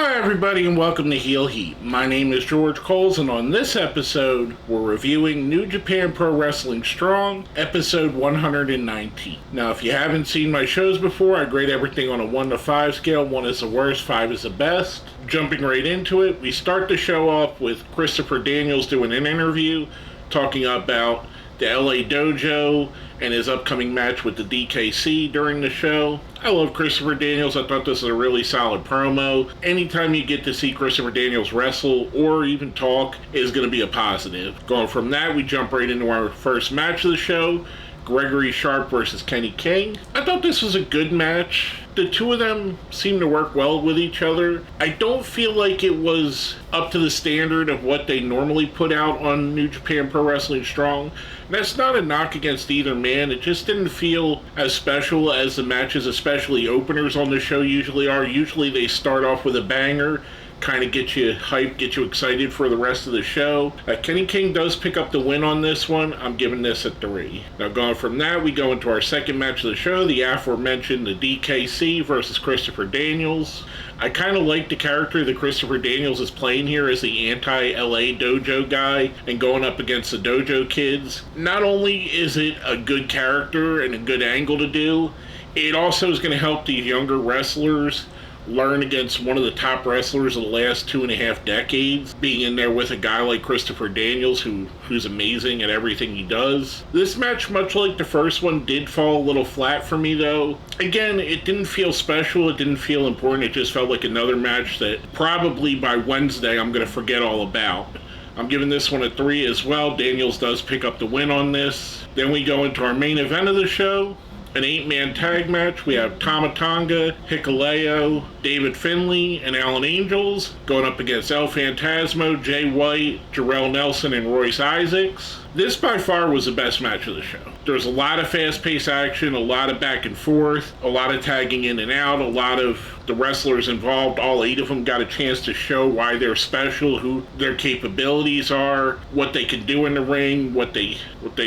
Hi everybody and welcome to Heel Heat. My name is George Coles and on this episode we're reviewing New Japan Pro Wrestling Strong, episode 119. Now if you haven't seen my shows before, I grade everything on a 1 to 5 scale. 1 is the worst, 5 is the best. Jumping right into it, we start the show off with Christopher Daniels doing an interview talking about the LA Dojo and his upcoming match with the DKC during the show. I love Christopher Daniels. I thought this was a really solid promo. Anytime you get to see Christopher Daniels wrestle or even talk is going to be a positive. Going from that, we jump right into our first match of the show, Gregory Sharp versus Kenny King. I thought this was a good match. The two of them seem to work well with each other. I don't feel like it was up to the standard of what they normally put out on New Japan Pro Wrestling Strong. And that's not a knock against either man. It just didn't feel as special as the matches, especially openers on the show usually are. Usually they start off with a banger, kind of get you hyped, get you excited for the rest of the show. Kenny King does pick up the win on this one. I'm giving this a 3. Now going from that, we go into our second match of the show, the aforementioned the DKC versus Christopher Daniels. I kind of like the character that Christopher Daniels is playing here as the anti-LA Dojo guy and going up against the Dojo kids. Not only is it a good character and a good angle to do, it also is going to help these younger wrestlers learn against one of the top wrestlers of the last 2.5 decades, being in there with a guy like Christopher Daniels who's amazing at everything he does. This match, much like the first one, did fall a little flat for me though. Again, it didn't feel special, it didn't feel important, it just felt like another match that probably by Wednesday I'm going to forget all about. I'm giving this one a 3 as well. Daniels does pick up the win on this. Then we go into our main event of the show, an 8-man tag match. We have Tama Tonga, Hikuleo, David Finlay, and Alan Angels going up against El Phantasmo, Jay White, Jarrell Nelson, and Royce Isaacs. This by far was the best match of the show. There's a lot of fast-paced action, a lot of back and forth, a lot of tagging in and out, a lot of the wrestlers involved, all 8 of them got a chance to show why they're special, who their capabilities are, what they can do in the ring, what they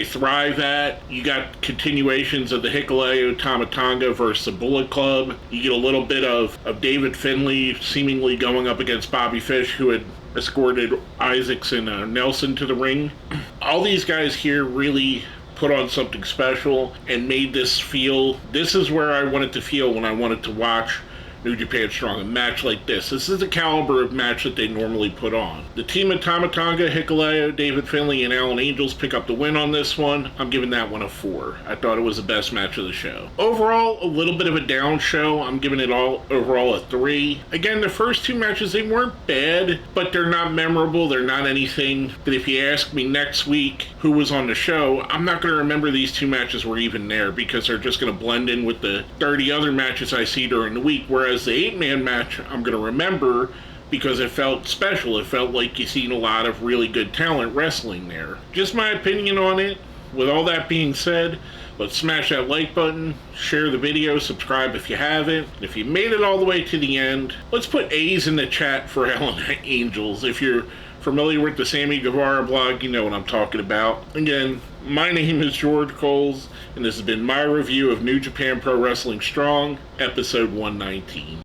thrive at. You got continuations of the Hikuleo Tama Tonga versus the Bullet Club. You get a little bit of David Finlay seemingly going up against Bobby Fish, who had escorted Isaacs and Nelson to the ring. All these guys here really put on something special and made this feel, this is where I wanted to feel when I wanted to watch New Japan Strong, a match like this. This is the caliber of match that they normally put on. The team of Tama Tonga, Hikuleo, David Finlay, and Alan Angels pick up the win on this one. I'm giving that one a 4. I thought it was the best match of the show. Overall, a little bit of a down show. I'm giving it all overall a 3. Again, the first 2 matches, they weren't bad, but they're not memorable. They're not anything that if you ask me next week who was on the show, I'm not going to remember these 2 matches were even there because they're just going to blend in with the 30 other matches I see during the week, whereas the 8-man match I'm going to remember because it felt special. It felt like you seen a lot of really good talent wrestling there. Just my opinion on it. With all that being said, let's smash that like button, share the video, subscribe if you haven't. If you made it all the way to the end, let's put A's in the chat for Alan Angels. If you're familiar with the Sammy Guevara blog, you know what I'm talking about. Again, my name is George Coles, and this has been my review of New Japan Pro Wrestling Strong, episode 119.